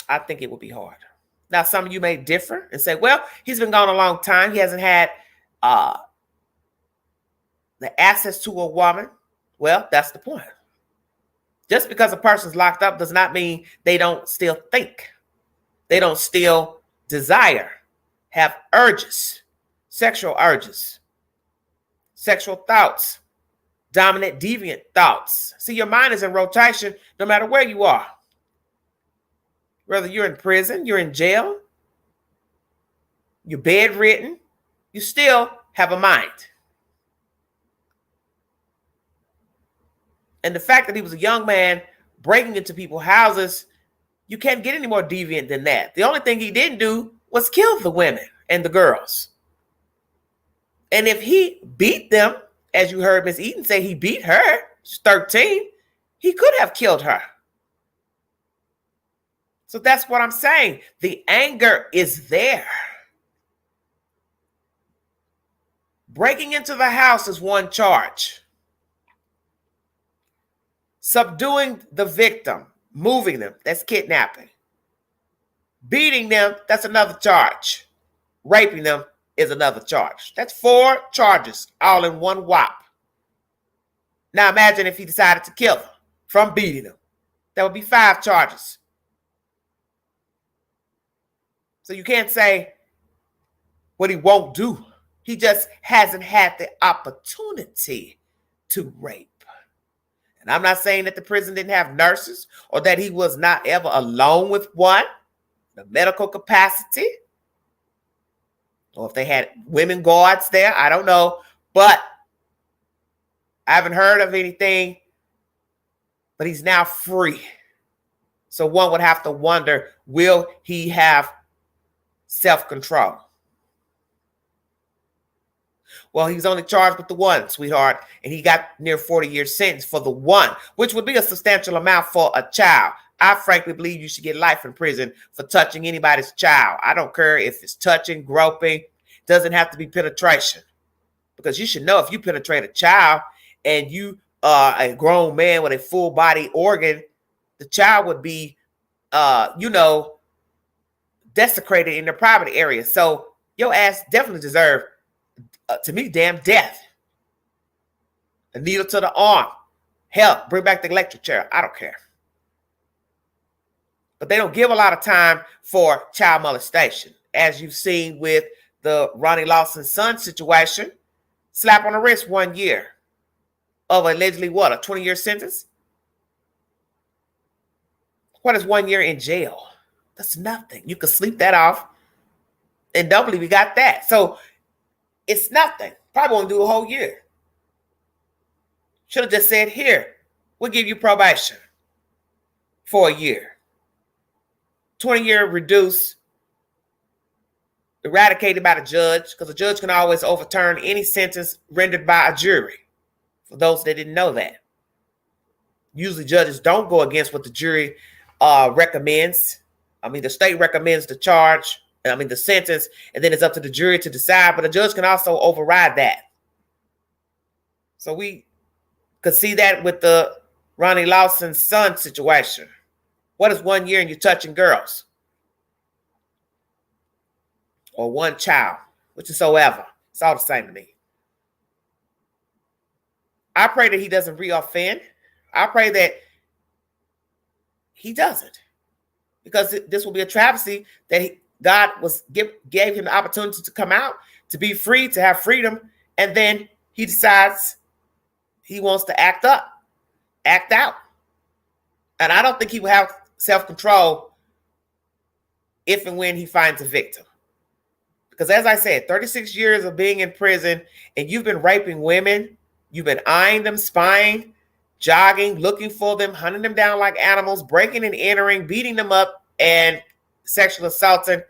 I think it would be hard. Now, some of you may differ and say, well, he's been gone a long time. He hasn't had the access to a woman. Well, that's the point. Just because a person's locked up does not mean they don't still think. They don't still desire, have urges, sexual thoughts, dominant, deviant thoughts. See, your mind is in rotation no matter where you are. Whether you're in prison, you're in jail, you're bedridden, you still have a mind. And the fact that he was a young man breaking into people's houses, you can't get any more deviant than that. The only thing he didn't do was kill the women and the girls. And if he beat them, as you heard Miss Eaton say, he beat her, she's 13, he could have killed her. So that's what I'm saying. The anger is there. Breaking into the house is one charge. Subduing the victim, moving them, that's kidnapping. Beating them, that's another charge. Raping them is another charge. That's 4 charges all in one whop. Now imagine if he decided to kill them from beating them. That would be 5 charges. So you can't say what he won't do. He just hasn't had the opportunity to rape. And I'm not saying that the prison didn't have nurses or that he was not ever alone with one, the medical capacity, or if they had women guards there, I don't know. But I haven't heard of anything, but he's now free. So one would have to wonder, will he have self-control. Well, he was only charged with the one, sweetheart, and he got near 40-year sentence for the one, which would be a substantial amount for a child. I frankly believe you should get life in prison for touching anybody's child. I don't care if it's touching, groping. It doesn't have to be penetration. Because you should know if you penetrate a child and you are a grown man with a full body organ, the child would be, desecrated in the private area. So your ass definitely deserve, to me, damn death. A needle to the arm. Hell, bring back the electric chair. I don't care. But they don't give a lot of time for child molestation. As you've seen with the Ronnie Lawson's son situation, slap on the wrist 1 year of allegedly what, a 20-year sentence? What is 1 year in jail? That's nothing. You could sleep that off and don't believe we got that. So it's nothing. Probably won't do a whole year. Should have just said, here, we'll give you probation for a year. 20-year reduced, eradicated by the judge, because the judge can always overturn any sentence rendered by a jury. For those that didn't know that. Usually judges don't go against what the jury recommends. The state recommends the charge, the sentence, and then it's up to the jury to decide, but the judge can also override that. So we could see that with the Ronnie Lawson's son situation. What is 1 year and you're touching girls? Or one child, whichsoever. It's all the same to me. I pray that he doesn't reoffend. I pray that he doesn't. Because this will be a travesty that God gave him the opportunity to come out, to be free, to have freedom, and then he decides he wants to act out. And I don't think he will have self-control if and when he finds a victim. Because as I said, 36 years of being in prison and you've been raping women, you've been eyeing them, spying, jogging, looking for them, hunting them down like animals, breaking and entering, beating them up, and sexual assaulting.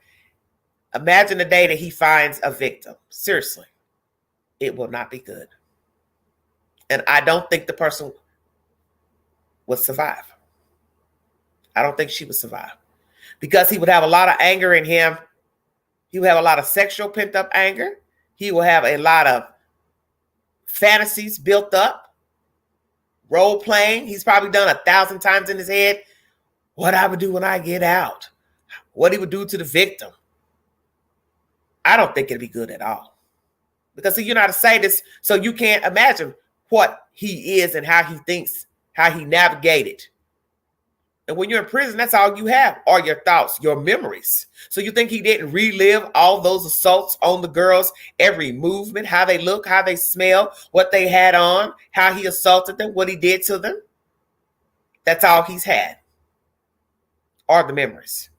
Imagine the day that he finds a victim. Seriously, it will not be good. And I don't think the person would survive. I don't think she would survive. Because he would have a lot of anger in him. He would have a lot of sexual pent-up anger. He will have a lot of fantasies built up. Role playing. He's probably done 1,000 times in his head what I would do when I get out. What he would do to the victim. I don't think it'd be good at all. Because you know how to say this, so you can't imagine what he is and how he thinks, how he navigated. And when you're in prison, that's all you have are your thoughts, your memories. So you think he didn't relive all those assaults on the girls, every movement, how they look, how they smell, what they had on, how he assaulted them, what he did to them? That's all he's had are the memories.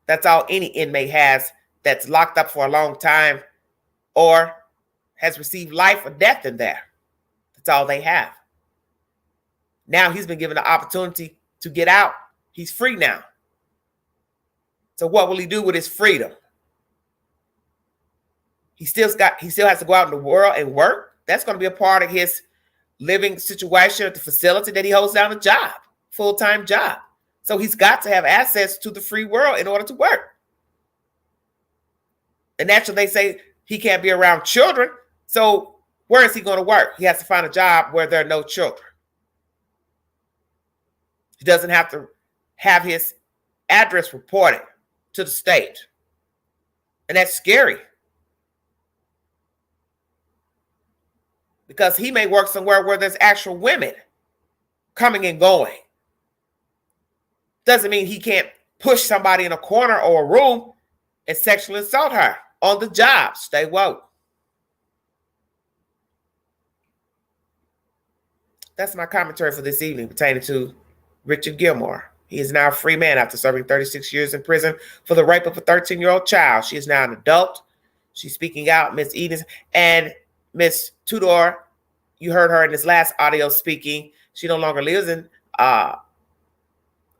That's all any inmate has that's locked up for a long time or has received life or death in there. That's all they have. Now he's been given the opportunity to get out. He's free now. So what will he do with his freedom? He still has to go out in the world and work. That's going to be a part of his living situation at the facility that he holds down a job, full-time job. So he's got to have access to the free world in order to work. And naturally, they say he can't be around children. So where is he going to work? He has to find a job where there are no children. He doesn't have to have his address reported to the state. And that's scary. Because he may work somewhere where there's actual women coming and going. Doesn't mean he can't push somebody in a corner or a room and sexually assault her on the job. Stay woke. That's my commentary for this evening pertaining to Richard Gillmore. He is now a free man after serving 36 years in prison for the rape of a 13-year-old child. She is now an adult. She's speaking out, Miss Edens. And Miss Tudor, you heard her in this last audio speaking. She no longer lives in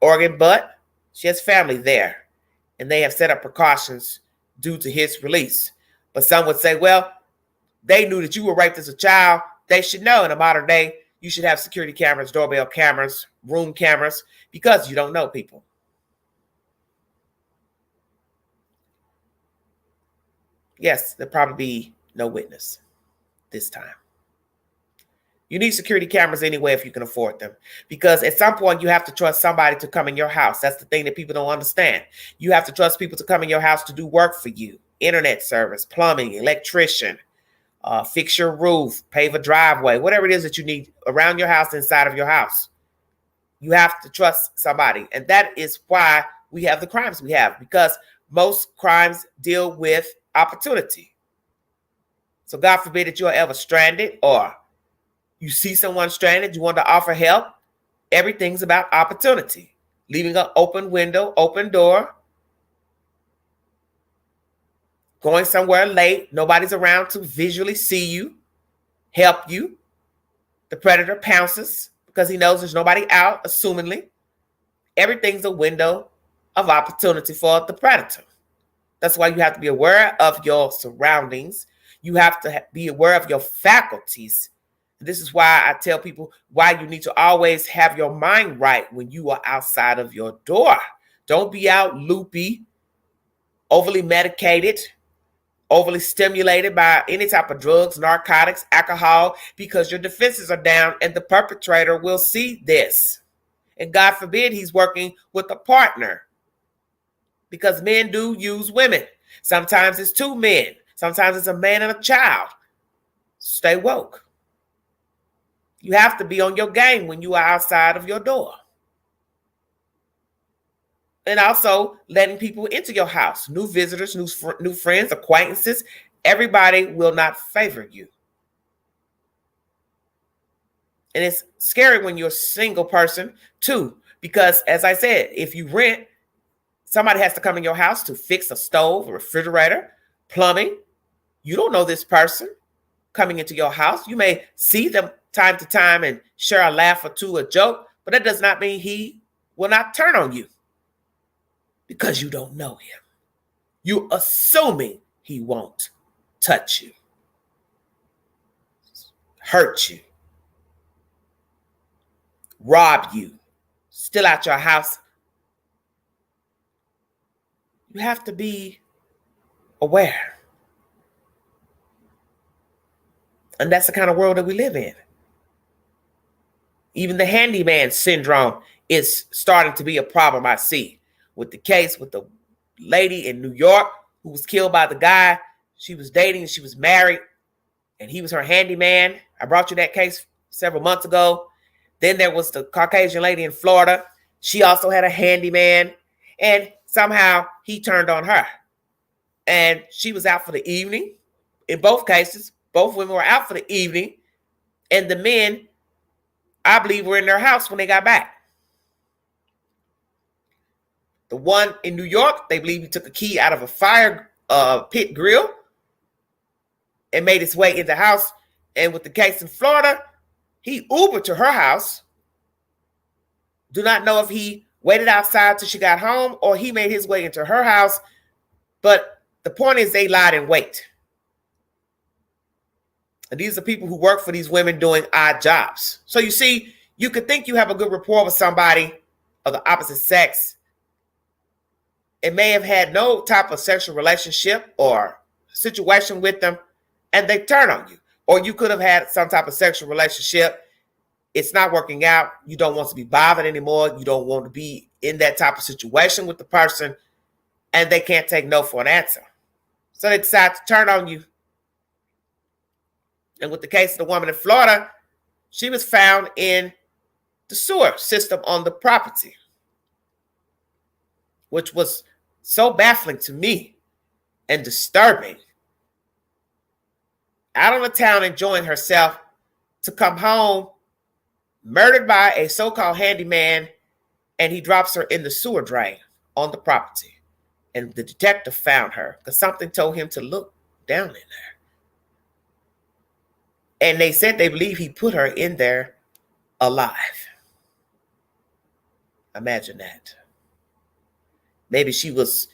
Oregon, but she has family there. and they have set up precautions due to his release. But some would say, well, they knew that you were raped as a child. They should know in a modern day, you should have security cameras, doorbell cameras, room cameras, because you don't know people. Yes, there'll probably be no witness this time. You need security cameras anyway if you can afford them, because at some point you have to trust somebody to come in your house. That's the thing that people don't understand. You have to trust people to come in your house to do work for you. Internet service, plumbing, electrician, fix your roof, pave a driveway, whatever it is that you need around your house, inside of your house. You have to trust somebody. And that is why we have the crimes we have, because most crimes deal with opportunity. So God forbid that you are ever stranded, or you see someone stranded, you want to offer help. Everything's about opportunity. Leaving an open window, open door, going somewhere late, nobody's around to visually see you, help you. The predator pounces because he knows there's nobody out, assumingly. Everything's a window of opportunity for the predator. That's why you have to be aware of your surroundings. You have to be aware of your faculties. This is why I tell people why you need to always have your mind right when you are outside of your door. Don't be out loopy, overly medicated, overly stimulated by any type of drugs, narcotics, alcohol, because your defenses are down and the perpetrator will see this. And God forbid he's working with a partner, because men do use women. Sometimes it's two men. Sometimes it's a man and a child. Stay woke. You have to be on your game when you are outside of your door. And also letting people into your house, new visitors, new friends, acquaintances. Everybody will not favor you. And it's scary when you're a single person too, because as I said, if you rent, somebody has to come in your house to fix a stove, a refrigerator, plumbing. You don't know this person coming into your house. You may see them time to time and share a laugh or two, a joke, but that does not mean he will not turn on you, because you don't know him. You're assuming he won't touch you, hurt you, rob you, steal out your house. You have to be aware. And that's the kind of world that we live in. Even the handyman syndrome is starting to be a problem, I see, with the case with the lady in New York who was killed by the guy she was dating. She was married, and he was her handyman. I brought you that case several months ago. Then there was the Caucasian lady in Florida. She also had a handyman, and somehow he turned on her. And she was out for the evening. In both cases, both women were out for the evening, and the men, I believe, were in their house when they got back. The one in New York, they believe he took a key out of a fire pit grill and made his way in the house. And with the case in Florida, he Ubered to her house. Do not know if he waited outside till she got home or he made his way into her house. But the point is, they lied in wait. And these are people who work for these women doing odd jobs. So you see, you could think you have a good rapport with somebody of the opposite sex. It may have had no type of sexual relationship or situation with them, and they turn on you. Or you could have had some type of sexual relationship. It's not working out. You don't want to be bothered anymore. You don't want to be in that type of situation with the person, and they can't take no for an answer. So they decide to turn on you. And with the case of the woman in Florida, she was found in the sewer system on the property, which was so baffling to me and disturbing. Out on the town enjoying herself, to come home murdered by a so-called handyman, and he drops her in the sewer drain on the property. And the detective found her because something told him to look down in there. And they said they believe he put her in there alive. Imagine that. Maybe she was,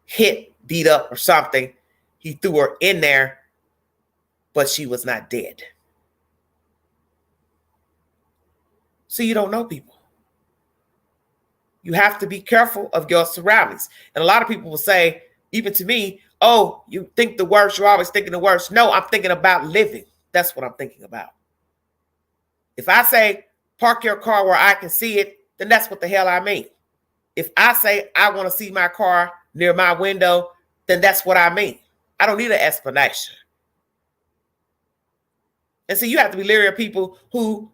hit, beat up or something. He threw her in there, but she was not dead. So you don't know people. You have to be careful of your surroundings. And a lot of people will say, even to me, oh, you think the worst, you're always thinking the worst. No, I'm thinking about living. That's what I'm thinking about. If I say, park your car where I can see it, then that's what the hell I mean. If I say I want to see my car near my window, then that's what I mean. I don't need an explanation. And so you have to be leery of people who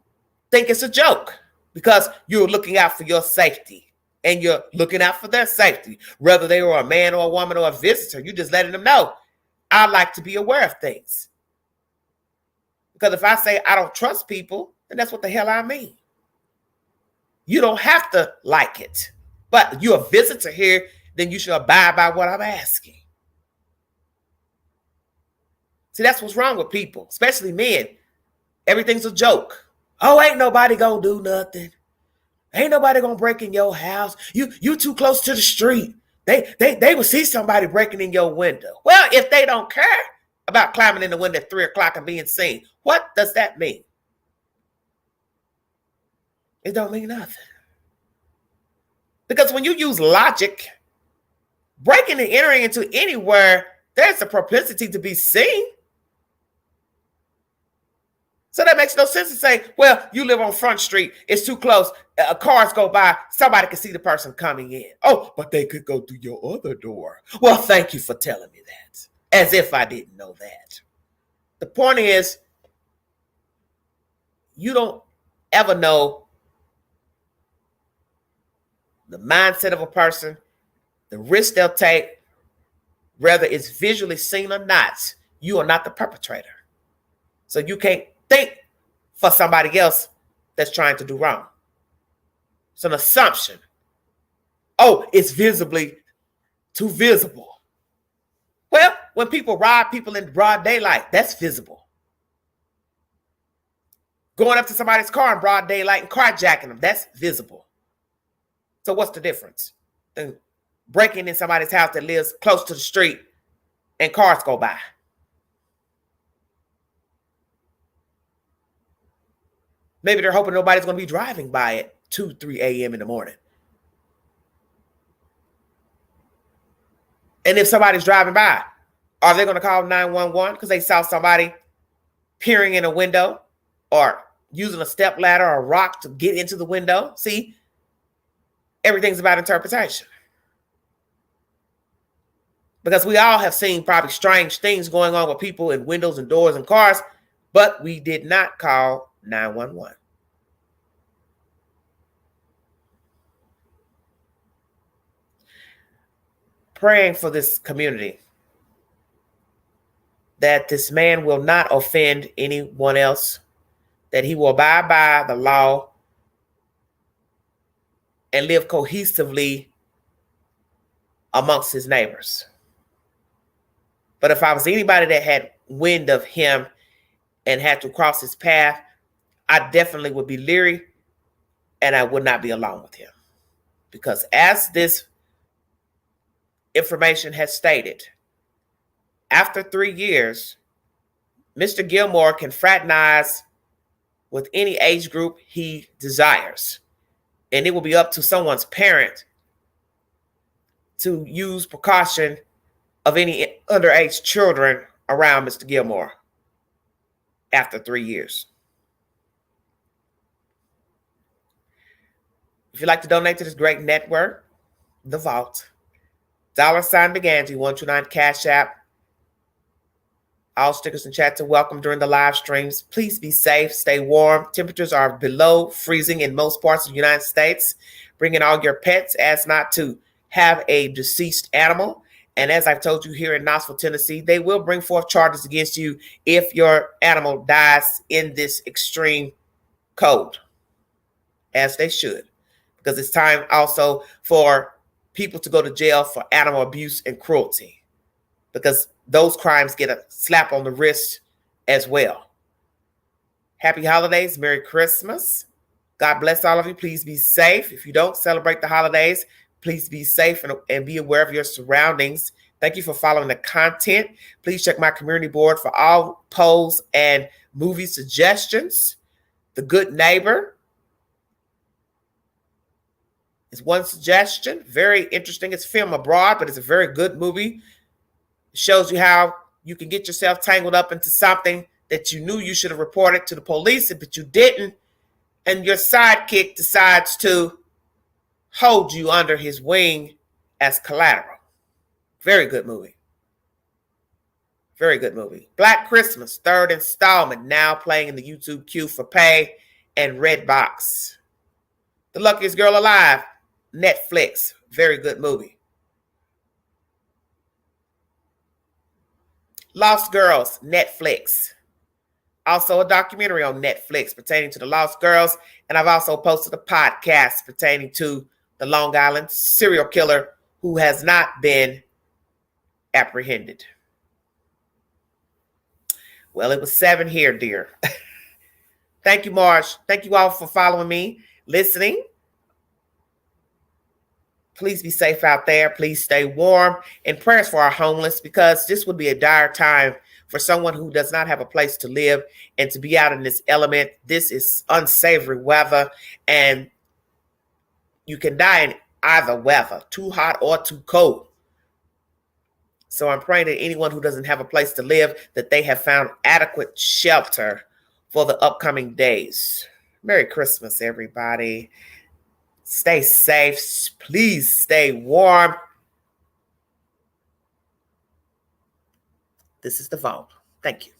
think it's a joke because you're looking out for your safety and you're looking out for their safety. Whether they were a man or a woman or a visitor, you're just letting them know, I like to be aware of things. Because if I say I don't trust people, then that's what the hell I mean. You don't have to like it. But you're a visitor here, then you should abide by what I'm asking. See, that's what's wrong with people, especially men. Everything's a joke. Oh, ain't nobody gonna do nothing. Ain't nobody gonna break in your house. You too close to the street. They will see somebody breaking in your window. Well, if they don't care about climbing in the window at 3 o'clock and being seen, what does that mean? It don't mean nothing. Because when you use logic, breaking and entering into anywhere, there's a propensity to be seen. So that makes no sense to say, well, you live on Front Street. It's too close. Cars go by. Somebody can see the person coming in. Oh, but they could go through your other door. Well, thank you for telling me that. As if I didn't know that. The point is, you don't ever know the mindset of a person, the risk they'll take, whether it's visually seen or not. You are not the perpetrator. So you can't think for somebody else that's trying to do wrong. It's an assumption. Oh, it's visibly too visible. Well, when people rob people in broad daylight, that's visible. Going up to somebody's car in broad daylight and carjacking them, that's visible. So what's the difference? And breaking in somebody's house that lives close to the street and cars go by. Maybe they're hoping nobody's going to be driving by at 2, 3 a.m. in the morning. And if somebody's driving by, are they going to call 911 because they saw somebody peering in a window or using a step ladder or a rock to get into the window? See, everything's about interpretation. Because we all have seen probably strange things going on with people in windows and doors and cars, but we did not call 911. Praying for this community that this man will not offend anyone else, that he will abide by the law and live cohesively amongst his neighbors. But if I was anybody that had wind of him and had to cross his path, I definitely would be leery and I would not be along with him. Because as this information has stated, after 3 years, Mr. Gillmore can fraternize with any age group he desires. And it will be up to someone's parent to use precaution of any underage children around Mr. Gillmore after 3 years. If you'd like to donate to this great network, The Vault, $BigAngie 129 Cash App. All stickers and chats are welcome during the live streams. Please be safe, stay warm. Temperatures are below freezing in most parts of the United States. Bring in all your pets as not to have a deceased animal. And as I've told you here in Knoxville, Tennessee, they will bring forth charges against you if your animal dies in this extreme cold, as they should. Because it's time also for people to go to jail for animal abuse and cruelty, because those crimes get a slap on the wrist as well. Happy holidays. Merry Christmas. God bless all of you. Please be safe. If you don't celebrate the holidays, Please be safe and be aware of your surroundings. Thank you for following the content. Please check my community board for all polls and movie suggestions. The Good Neighbor is one suggestion. Very interesting. It's filmed abroad, but it's a very good movie. It shows you how you can get yourself tangled up into something that you knew you should have reported to the police, but you didn't. And your sidekick decides to hold you under his wing as collateral. Very good movie. Very good movie. Black Christmas, third installment, now playing in the YouTube queue for Pay and Redbox. The Luckiest Girl Alive, Netflix. Very good movie. Lost Girls, Netflix. Also a documentary on Netflix pertaining to the Lost Girls. And I've also posted a podcast pertaining to the Long Island serial killer who has not been apprehended. Well, it was 7 here, dear. Thank you, Marge. Thank you all for following me, listening. Please be safe out there. Please stay warm. And prayers for our homeless, because this would be a dire time for someone who does not have a place to live and to be out in this element. This is unsavory weather, and you can die in either weather, too hot or too cold. So I'm praying that anyone who doesn't have a place to live, that they have found adequate shelter for the upcoming days. Merry Christmas, everybody. Stay safe. Please stay warm. This is the Vault. Thank you.